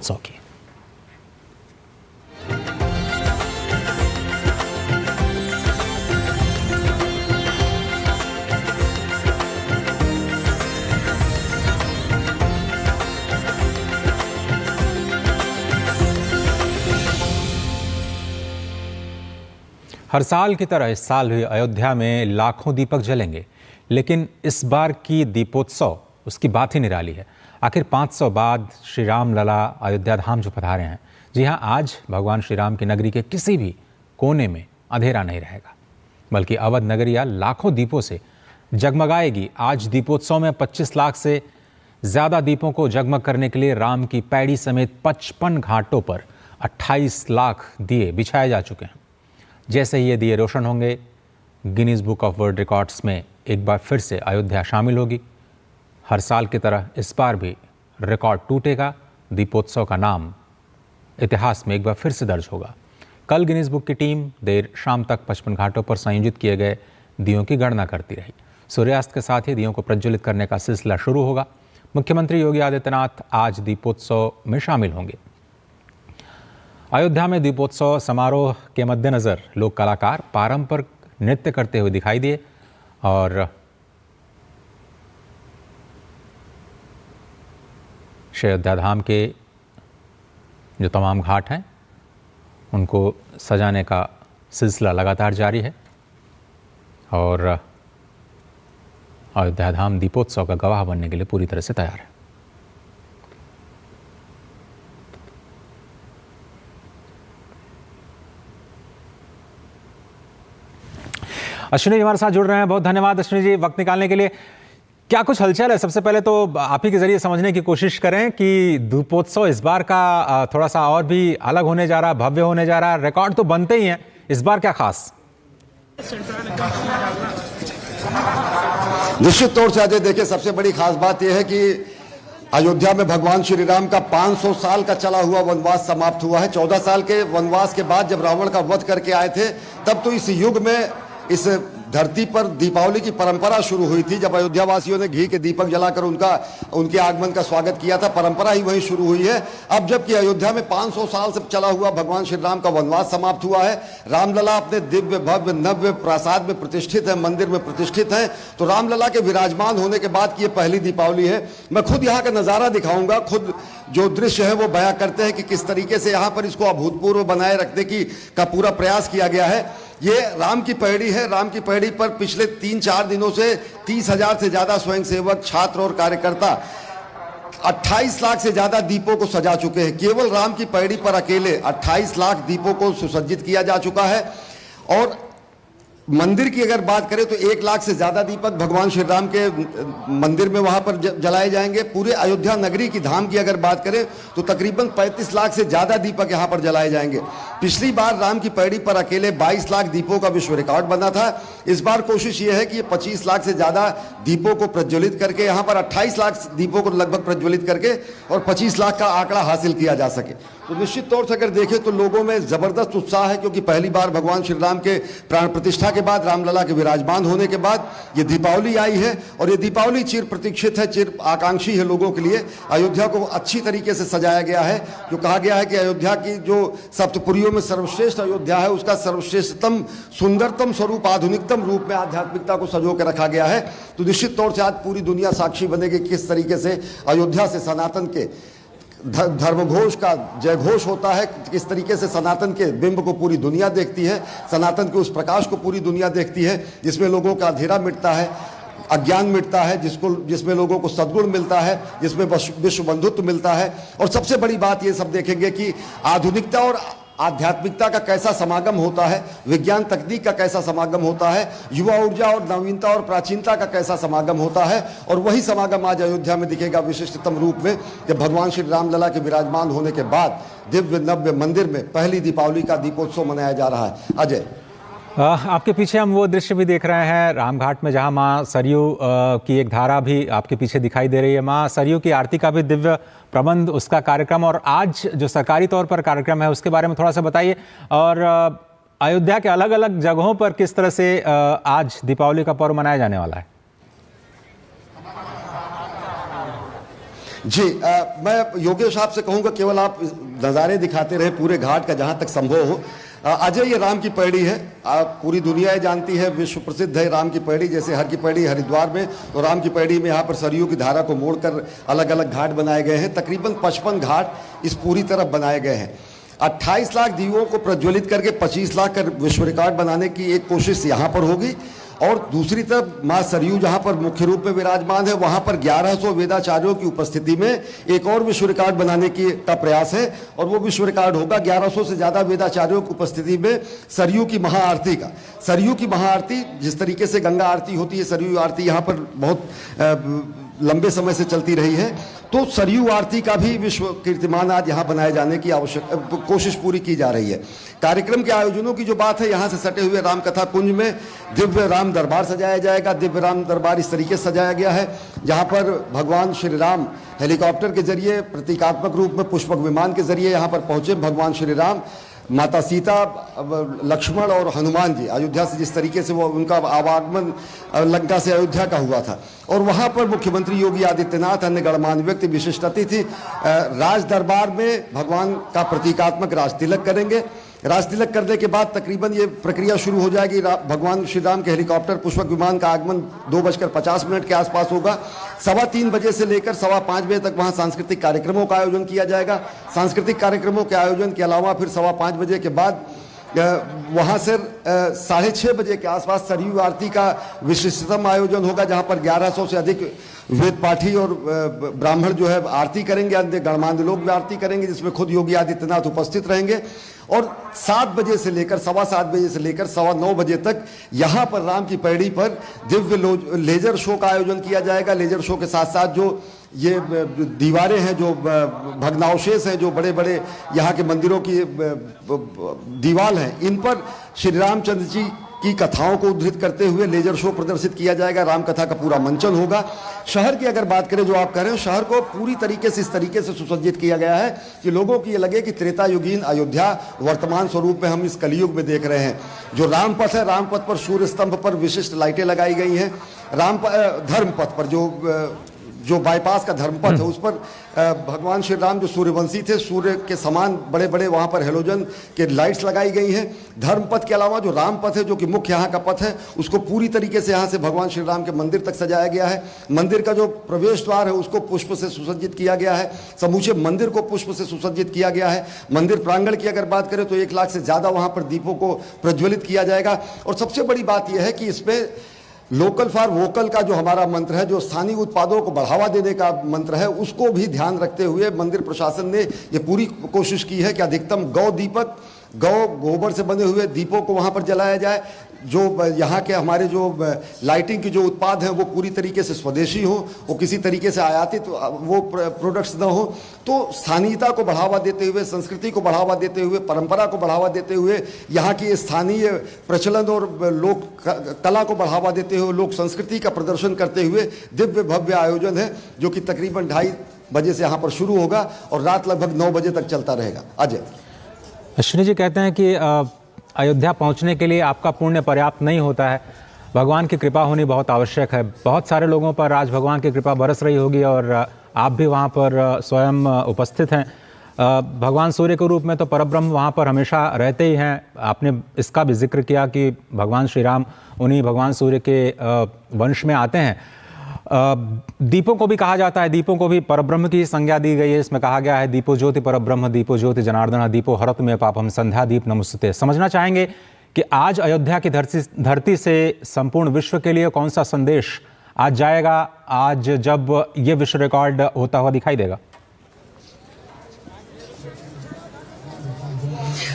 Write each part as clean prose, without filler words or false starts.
दीपोत्सव की। हर साल की तरह इस साल भी अयोध्या में लाखों दीपक जलेंगे, लेकिन इस बार की दीपोत्सव उसकी बात ही निराली है। आखिर 500 बाद श्री राम लला अयोध्या धाम जो पधारे हैं। जी हाँ, आज भगवान श्री राम की नगरी के किसी भी कोने में अंधेरा नहीं रहेगा, बल्कि अवध नगरिया लाखों दीपों से जगमगाएगी। आज दीपोत्सव में 25 लाख से ज़्यादा दीपों को जगमग करने के लिए राम की पैड़ी समेत 55 घाटों पर 28 लाख दिए बिछाए जा चुके हैं। जैसे ही ये दिए रोशन होंगे, Guinness book of world records में एक बार फिर से अयोध्या शामिल होगी। हर साल की तरह इस बार भी रिकॉर्ड टूटेगा। दीपोत्सव का नाम इतिहास में एक बार फिर से दर्ज होगा। कल गिनीज बुक की टीम देर शाम तक 55 घाटों पर संयोजित किए गए दियों की गणना करती रही। सूर्यास्त के साथ ही दियों को प्रज्वलित करने का सिलसिला शुरू होगा। मुख्यमंत्री योगी आदित्यनाथ आज दीपोत्सव में शामिल होंगे। अयोध्या में दीपोत्सव समारोह के मद्देनज़र लोक कलाकार पारंपरिक नृत्य करते हुए दिखाई दिए और श्री अयोध्या धाम के जो तमाम घाट हैं उनको सजाने का सिलसिला लगातार जारी है और अयोध्या धाम दीपोत्सव का गवाह बनने के लिए पूरी तरह से तैयार है। अश्विनी जी हमारे साथ जुड़ रहे हैं, बहुत धन्यवाद अश्विनी जी वक्त निकालने के लिए। क्या कुछ हलचल है? सबसे पहले तो आप ही के जरिए समझने की कोशिश करें कि दीपोत्सव इस बार का थोड़ा सा और भी अलग होने जा रहा, भव्य होने जा रहा। रिकॉर्ड तो बनते ही हैं, इस बार क्या खास? निश्चित तौर से अजय, देखिए सबसे बड़ी खास बात यह है कि अयोध्या में भगवान श्री राम का 500 साल का चला हुआ वनवास समाप्त हुआ है। 14 साल के वनवास के बाद जब रावण का वध करके आए थे, तब तो इस युग में इस धरती पर दीपावली की परंपरा शुरू हुई थी। जब अयोध्या वासियों ने घी के दीपक जलाकर उनके आगमन का स्वागत किया था, परंपरा ही वहीं शुरू हुई है। अब जबकि अयोध्या में 500 साल से चला हुआ भगवान श्री राम का वनवास समाप्त हुआ है, रामलला अपने दिव्य भव्य नव्य प्रासाद में प्रतिष्ठित है, मंदिर में प्रतिष्ठित है, तो रामलला के विराजमान होने के बाद की ये पहली दीपावली है। मैं खुद यहाँ का नज़ारा दिखाऊंगा, खुद जो दृश्य है वो बयां करते हैं कि किस तरीके से यहाँ पर इसको अभूतपूर्व बनाए रखने का पूरा प्रयास किया गया है। ये राम की पैड़ी है। राम की पैड़ी पर पिछले 3-4 दिनों से 30,000 से ज्यादा स्वयंसेवक, छात्र और कार्यकर्ता 28 लाख से ज्यादा दीपों को सजा चुके हैं। केवल राम की पैड़ी पर अकेले 28 लाख दीपों को सुसज्जित किया जा चुका है। और मंदिर की अगर बात करें तो 1 लाख से ज्यादा दीपक भगवान श्री राम के मंदिर में वहां पर जलाए जाएंगे। पूरे अयोध्या नगरी की धाम की अगर बात करें तो तकरीबन 35 लाख से ज्यादा दीपक यहां पर जलाए जाएंगे। पिछली बार राम की पैड़ी पर अकेले 22 लाख दीपों का विश्व रिकॉर्ड बना था। इस बार कोशिश यह है कि ये 25 लाख से ज्यादा दीपों को प्रज्वलित करके, यहां पर 28 लाख दीपों को लगभग प्रज्वलित करके और 25 लाख का आंकड़ा हासिल किया जा सके। तो निश्चित तौर से अगर देखें तो लोगों में जबरदस्त उत्साह है, क्योंकि पहली बार भगवान श्री राम के प्राण प्रतिष्ठा के बाद, रामलला के विराजमान होने के बाद ये दीपावली आई है। और ये दीपावली चिर प्रतीक्षित है, चिर आकांक्षी है लोगों के लिए। अयोध्या को अच्छी तरीके से सजाया गया है। जो कहा गया है कि अयोध्या की जो सप्तपुरियों में सर्वश्रेष्ठ अयोध्या है, उसका सर्वश्रेष्ठतम सुंदरतम स्वरूप, आधुनिकतम रूप में आध्यात्मिकता को संजो के रखा गया है। तो निश्चित तौर से आज पूरी दुनिया साक्षी बनेगी किस तरीके से अयोध्या से सनातन के धर्मघोष का जय घोष होता है, किस तरीके से सनातन के बिंब को पूरी दुनिया देखती है, सनातन के उस प्रकाश को पूरी दुनिया देखती है जिसमें लोगों का अंधेरा मिटता है, अज्ञान मिटता है, जिसमें लोगों को सद्गुण मिलता है, जिसमें विश्व बंधुत्व मिलता है। और सबसे बड़ी बात ये सब देखेंगे कि आधुनिकता और आध्यात्मिकता का कैसा समागम होता है, विज्ञान तकनीक का कैसा समागम होता है, युवा ऊर्जा और नवीनता और प्राचीनता का कैसा समागम होता है। और वही समागम आज अयोध्या में दिखेगा विशिष्टतम रूप में, जब भगवान श्री रामलला के विराजमान होने के बाद दिव्य नव्य मंदिर में पहली दीपावली का दीपोत्सव मनाया जा रहा है। अजय, आपके पीछे हम वो दृश्य भी देख रहे हैं रामघाट में, जहां मां सरयू की एक धारा भी आपके पीछे दिखाई दे रही है। मां सरयू की आरती का भी दिव्य प्रबंध, उसका कार्यक्रम, और आज जो सरकारी तौर पर कार्यक्रम है उसके बारे में थोड़ा सा बताइए। और अयोध्या के अलग अलग जगहों पर किस तरह से आज दीपावली का पर्व मनाया जाने वाला है? जी मैं योगेश साहब से कहूंगा केवल आप नज़ारे दिखाते रहे पूरे घाट का जहां तक संभव हो। अजय ये राम की पैड़ी है, पूरी दुनिया जानती है, विश्व प्रसिद्ध है राम की पैड़ी। जैसे हर की पैड़ी हरिद्वार में, तो राम की पैड़ी में यहाँ पर सरयू की धारा को मोड़कर अलग अलग घाट बनाए गए हैं। तकरीबन 55 घाट इस पूरी तरफ बनाए गए हैं। 28 लाख दीवों को प्रज्वलित करके 25 लाख का विश्व रिकॉर्ड बनाने की एक कोशिश यहाँ पर होगी। और दूसरी तरफ माँ सरयू जहाँ पर मुख्य रूप में विराजमान है, वहाँ पर 1100 वेदाचार्यों की उपस्थिति में एक और विश्व रिकॉर्ड बनाने का प्रयास है। और वो विश्व रिकॉर्ड होगा 1100 से ज़्यादा वेदाचार्यों की उपस्थिति में सरयू की महाआरती का। सरयू की महाआरती जिस तरीके से गंगा आरती होती है, सरयू आरती यहाँ पर बहुत लंबे समय से चलती रही है, तो सरयू आरती का भी विश्व कीर्तिमान आज यहाँ बनाए जाने की कोशिश पूरी की जा रही है। कार्यक्रम के आयोजनों की जो बात है, यहाँ से सटे हुए राम कथा कुंज में दिव्य राम दरबार सजाया जाएगा। दिव्य राम दरबार इस तरीके से सजाया गया है जहाँ पर भगवान श्री राम हेलीकॉप्टर के जरिए प्रतीकात्मक रूप में पुष्पक विमान के जरिए यहाँ पर पहुँचे। भगवान श्री राम, माता सीता, लक्ष्मण और हनुमान जी अयोध्या से जिस तरीके से वो उनका आवागमन लंका से अयोध्या का हुआ था, और वहाँ पर मुख्यमंत्री योगी आदित्यनाथ, अन्य गणमान्य व्यक्ति, विशिष्ट अतिथि राज दरबार में भगवान का प्रतीकात्मक राज तिलक करेंगे। राज तिलक करने के बाद तकरीबन ये प्रक्रिया शुरू हो जाएगी। भगवान श्री राम के हेलीकॉप्टर पुष्पक विमान का आगमन 2:50 के आसपास होगा। 3:15 बजे से लेकर 5:15 बजे तक वहाँ सांस्कृतिक कार्यक्रमों का आयोजन किया जाएगा। सांस्कृतिक कार्यक्रमों के आयोजन के अलावा फिर 5:15 बजे के बाद वहाँ से 6:30 बजे के आसपास सरयू आरती का विशिष्टतम आयोजन होगा, जहाँ पर 1100 से अधिक वेद पाठी और ब्राह्मण जो है आरती करेंगे। अन्य गणमान्य लोग भी आरती करेंगे, जिसमें खुद योगी आदित्यनाथ उपस्थित रहेंगे। और 7 बजे से लेकर 7:15 बजे से लेकर 9:15 बजे तक यहाँ पर राम की पैड़ी पर दिव्य लेजर शो का आयोजन किया जाएगा। लेजर शो के साथ साथ जो ये दीवारें हैं, जो भग्नावशेष हैं, जो बड़े बड़े यहाँ के मंदिरों की दीवार हैं, इन पर श्री रामचंद्र जी की कथाओं को उद्धृत करते हुए लेजर शो प्रदर्शित किया जाएगा। राम कथा का पूरा मंचन होगा। शहर की अगर बात करें, जो आप कह रहे हो, शहर को पूरी तरीके से इस तरीके से सुसज्जित किया गया है कि लोगों को ये लगे कि त्रेता युगीन अयोध्या वर्तमान स्वरूप में हम इस कलयुग में देख रहे हैं। जो रामपथ है, रामपथ पर सूर्य स्तंभ पर विशिष्ट लाइटें लगाई गई हैं। धर्मपथ पर जो बाईपास का धर्मपथ है, उस पर भगवान श्री राम जो सूर्यवंशी थे, सूर्य के समान बड़े बड़े वहाँ पर हेलोजन के लाइट्स लगाई गई हैं। धर्मपथ के अलावा जो रामपथ है, जो कि मुख्य यहाँ का पथ है, उसको पूरी तरीके से यहाँ से भगवान श्री राम के मंदिर तक सजाया गया है। मंदिर का जो प्रवेश द्वार है, उसको पुष्प से सुसज्जित किया गया है। समूचे मंदिर को पुष्प से सुसज्जित किया गया है। मंदिर प्रांगण की अगर बात करें तो 1 लाख से ज़्यादा वहाँ पर दीपों को प्रज्वलित किया जाएगा। और सबसे बड़ी बात यह है कि इसमें लोकल फॉर वोकल का जो हमारा मंत्र है, जो स्थानीय उत्पादों को बढ़ावा देने का मंत्र है, उसको भी ध्यान रखते हुए मंदिर प्रशासन ने ये पूरी कोशिश की है कि अधिकतम गोबर से बने हुए दीपों को वहाँ पर जलाया जाए। जो यहाँ के हमारे जो लाइटिंग के जो उत्पाद हैं, वो पूरी तरीके से स्वदेशी हो, वो किसी तरीके से आयातित वो प्रोडक्ट्स ना हो। तो स्थानीयता को बढ़ावा देते हुए, संस्कृति को बढ़ावा देते हुए, परंपरा को बढ़ावा देते हुए, यहाँ की स्थानीय प्रचलन और लोक कला को बढ़ावा देते हुए, लोक संस्कृति का प्रदर्शन करते हुए दिव्य भव्य आयोजन है, जो कि तकरीबन 2:30 बजे से यहाँ पर शुरू होगा और रात लगभग 9 बजे तक चलता रहेगा। अजय। अश्विनी जी कहते हैं कि अयोध्या पहुंचने के लिए आपका पुण्य पर्याप्त नहीं होता है, भगवान की कृपा होनी बहुत आवश्यक है। बहुत सारे लोगों पर आज भगवान की कृपा बरस रही होगी और आप भी वहां पर स्वयं उपस्थित हैं। भगवान सूर्य के रूप में तो परब्रह्म वहां पर हमेशा रहते ही हैं। आपने इसका भी जिक्र किया कि भगवान श्री राम उन्हीं भगवान सूर्य के वंश में आते हैं। दीपों को भी कहा जाता है, दीपों को भी परब्रह्म की संज्ञा दी गई है। इसमें कहा गया है दीपो ज्योति परब्रह्म, दीपो ज्योति जनार्दन, दीपो हरत में पापम, संध्या दीप नमस्ते। समझना चाहेंगे कि आज अयोध्या की धरती से संपूर्ण विश्व के लिए कौन सा संदेश आज जाएगा, आज जब ये विश्व रिकॉर्ड होता हुआ दिखाई देगा?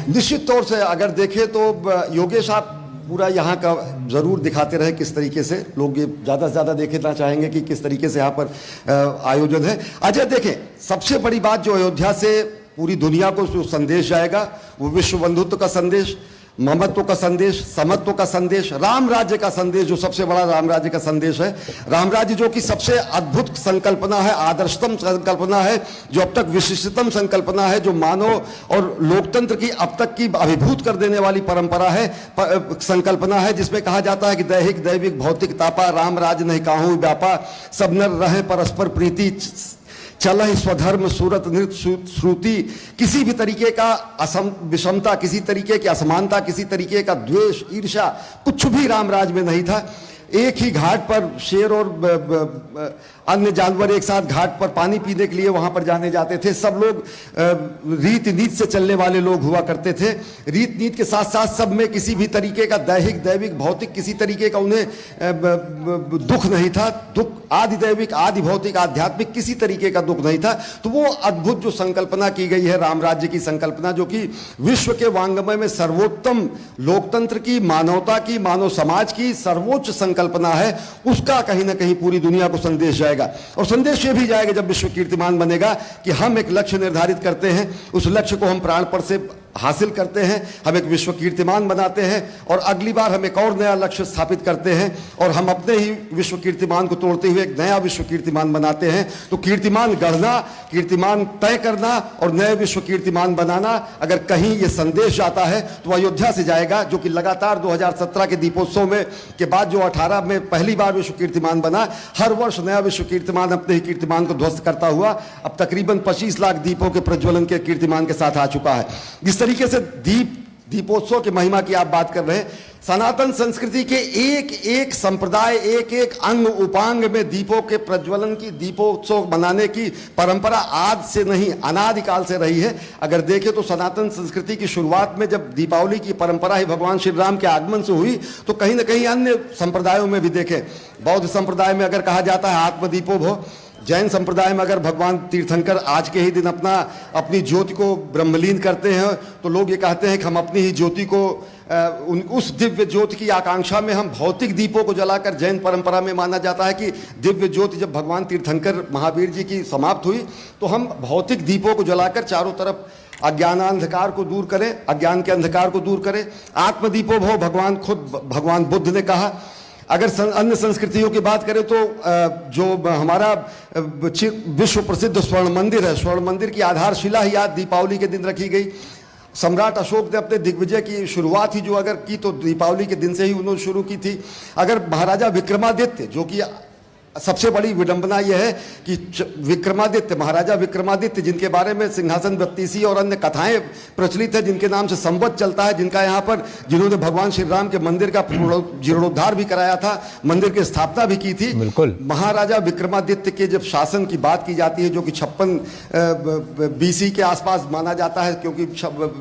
निश्चित तौर से अगर देखें तो योगेश आप पूरा यहाँ का ज़रूर दिखाते रहे किस तरीके से लोग ये ज़्यादा से ज़्यादा देखना चाहेंगे कि किस तरीके से यहाँ पर आयोजन है। अजय देखें, सबसे बड़ी बात जो अयोध्या से पूरी दुनिया को जो संदेश जाएगा, वो विश्व बंधुत्व का संदेश, ममत्व का संदेश, समत्व का संदेश, राम राज्य का संदेश, जो सबसे बड़ा राम राज्य का संदेश है। राम राज्य जो कि सबसे अद्भुत संकल्पना है, आदर्शतम संकल्पना है, जो अब तक विशिष्टतम संकल्पना है, जो मानव और लोकतंत्र की अब तक की अभिभूत कर देने वाली परंपरा है, संकल्पना है, जिसमें कहा जाता है कि दैहिक दैविक भौतिक तापा, राम राज्य नहीं काहू व्यापा, सब नर रहे परस्पर प्रीति चल ही स्वधर्म सूरत नृत्य श्रुति, किसी भी तरीके का विषमता, किसी तरीके की असमानता, किसी तरीके का द्वेष, ईर्ष्या, कुछ भी रामराज में नहीं था। एक ही घाट पर शेर और अन्य जानवर एक साथ घाट पर पानी पीने के लिए वहां पर जाने जाते थे। सब लोग रीत नीत से चलने वाले लोग हुआ करते थे। रीत नीत के साथ साथ सब में किसी भी तरीके का दैहिक, दैविक, भौतिक किसी तरीके का उन्हें दुख नहीं था। दुख आदि दैविक, आदि भौतिक, आध्यात्मिक किसी तरीके का दुख नहीं था। तो वो अद्भुत जो संकल्पना की गई है राम राज्य की संकल्पना, जो कि विश्व के वांग्मय में सर्वोत्तम लोकतंत्र की, मानवता की, मानव समाज की सर्वोच्च संकल्पना है, उसका कहीं ना कहीं पूरी दुनिया को संदेश जाएगा। और संदेश ये भी जाएगा जब विश्व कीर्तिमान बनेगा कि हम एक लक्ष्य निर्धारित करते हैं, उस लक्ष्य को हम प्राणपण से हासिल करते हैं, हम एक विश्व कीर्तिमान बनाते हैं और अगली बार हम एक और नया लक्ष्य स्थापित करते हैं और हम अपने ही विश्व कीर्तिमान को तोड़ते हुए एक नया विश्व कीर्तिमान बनाते हैं। तो कीर्तिमान गढ़ना, कीर्तिमान तय करना और नए विश्व कीर्तिमान बनाना, अगर कहीं ये संदेश जाता है तो अयोध्या से जाएगा, जो कि लगातार 2017 के दीपोत्सव में के बाद जो 18 में पहली बार विश्व कीर्तिमान बना, हर वर्ष नया विश्व कीर्तिमान अपने ही कीर्तिमान को ध्वस्त करता हुआ अब तकरीबन 25 लाख दीपों के प्रज्वलन के कीर्तिमान के साथ आ चुका है। जिस तरीके से दीपोत्सव की महिमा की आप बात कर रहे हैं, सनातन संस्कृति के एक एक संप्रदाय, एक एक अंग उपांग में दीपों के प्रज्वलन की, दीपोत्सव मनाने की परंपरा आज से नहीं अनादिकाल से रही है। अगर देखें तो सनातन संस्कृति की शुरुआत में जब दीपावली की परंपरा ही भगवान श्री राम के आगमन से हुई, तो कहीं ना कहीं अन्य संप्रदायों में भी देखें, बौद्ध संप्रदाय में अगर कहा जाता है आत्मदीपो भव, जैन संप्रदाय में अगर भगवान तीर्थंकर आज के ही दिन अपनी ज्योति को ब्रह्मलीन करते हैं, तो लोग ये कहते हैं कि हम अपनी ही ज्योति को उस दिव्य ज्योति की आकांक्षा में हम भौतिक दीपों को जलाकर, जैन परंपरा में माना जाता है कि दिव्य ज्योति जब भगवान तीर्थंकर महावीर जी की समाप्त हुई तो हम भौतिक दीपों को जलाकर चारों तरफ अज्ञानांधकार को दूर करें, अज्ञान के अंधकार को दूर करें। आत्मदीपो भव भगवान खुद भगवान बुद्ध ने कहा। अगर अन्य संस्कृतियों की बात करें तो जो हमारा विश्व प्रसिद्ध स्वर्ण मंदिर है, स्वर्ण मंदिर की आधारशिला ही आज दीपावली के दिन रखी गई। सम्राट अशोक ने अपने दिग्विजय की शुरुआत ही जो अगर की तो दीपावली के दिन से ही उन्होंने शुरू की थी। अगर महाराजा विक्रमादित्य, जो कि सबसे बड़ी विडंबना यह है कि विक्रमादित्य, महाराजा विक्रमादित्य, जिनके बारे में सिंहासन बत्तीसी और अन्य कथाएं प्रचलित है, जिनके नाम से संवत चलता है, जिनका यहाँ पर, जिन्होंने भगवान श्री राम के मंदिर का जीर्णोद्धार भी कराया था, मंदिर की स्थापना भी की थी। बिल्कुल। महाराजा विक्रमादित्य के जब शासन की बात की जाती है, जो कि 56 BC के आसपास माना जाता है, क्योंकि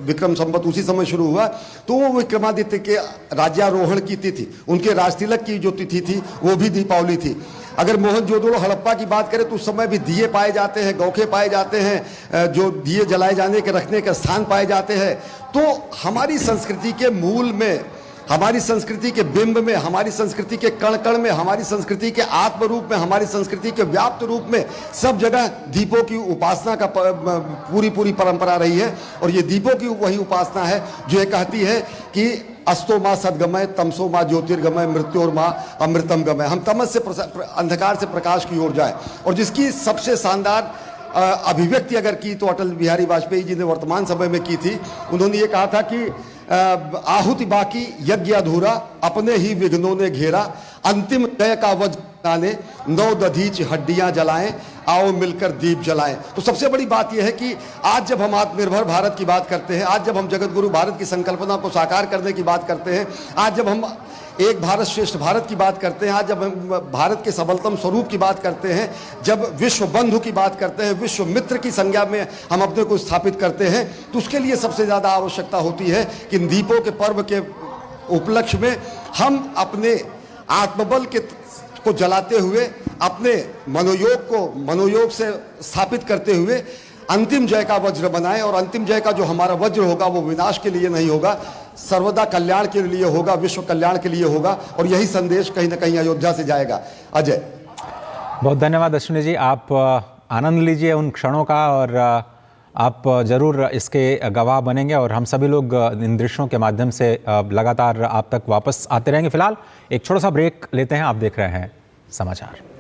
विक्रम संवत उसी समय शुरू हुआ, तो वो विक्रमादित्य के राज्यारोहण की तिथि, उनके राजतिलक की जो तिथि थी वो भी दीपावली थी। अगर मोहनजोदड़ो हड़प्पा की बात करें तो उस समय भी दिए पाए जाते हैं, गौखे पाए जाते हैं, जो दिए जलाए जाने के रखने के स्थान पाए जाते हैं। तो हमारी संस्कृति के मूल में, हमारी संस्कृति के बिंब में, हमारी संस्कृति के कण कण में, हमारी संस्कृति के आत्म रूप में, हमारी संस्कृति के व्याप्त रूप में सब जगह दीपों की उपासना का पूरी परंपरा रही है। और ये दीपों की वही उपासना है जो ये कहती है कि अस्तो माँ सद्गमय, तमसो माँ ज्योतिर्गमय, मृत्योर माँ अमृतम गमय। हम तमस से अंधकार से प्रकाश की ओर जाए। और जिसकी सबसे शानदार अभिव्यक्ति अगर की तो अटल बिहारी वाजपेयी जी ने वर्तमान समय में की थी। उन्होंने ये कहा था कि आहुति बाकी यज्ञ अधूरा, अपने ही विघ्नों ने घेरा, अंतिम तय का वज्र ने 9 दधीच हड्डियां जलाएं, आओ मिलकर दीप जलाएं। तो सबसे बड़ी बात यह है कि आज जब हम आत्मनिर्भर भारत की बात करते हैं, आज जब हम जगत गुरु भारत की संकल्पना को साकार करने की बात करते हैं, आज जब हम एक भारत श्रेष्ठ भारत की बात करते हैं, आज जब हम भारत के सबलतम स्वरूप की बात करते हैं, जब विश्व बंधु की बात करते हैं, विश्व मित्र की संज्ञा में हम अपने को स्थापित करते हैं, तो उसके लिए सबसे ज़्यादा आवश्यकता होती है कि दीपों के पर्व के उपलक्ष्य में हम अपने आत्मबल को जलाते हुए, अपने मनोयोग से स्थापित करते हुए अंतिम जय का वज्र बनाएं। और अंतिम जय का जो हमारा वज्र होगा वो विनाश के लिए नहीं होगा, सर्वदा कल्याण के लिए होगा, विश्व कल्याण के लिए होगा। और यही संदेश कहीं ना कहीं अयोध्या से जाएगा। अजय, बहुत धन्यवाद अश्विनी जी। आप आनंद लीजिए उन क्षणों का और आप जरूर इसके गवाह बनेंगे और हम सभी लोग इन दृश्यों के माध्यम से लगातार आप तक वापस आते रहेंगे। फिलहाल एक छोटा सा ब्रेक लेते हैं। आप देख रहे हैं समाचार।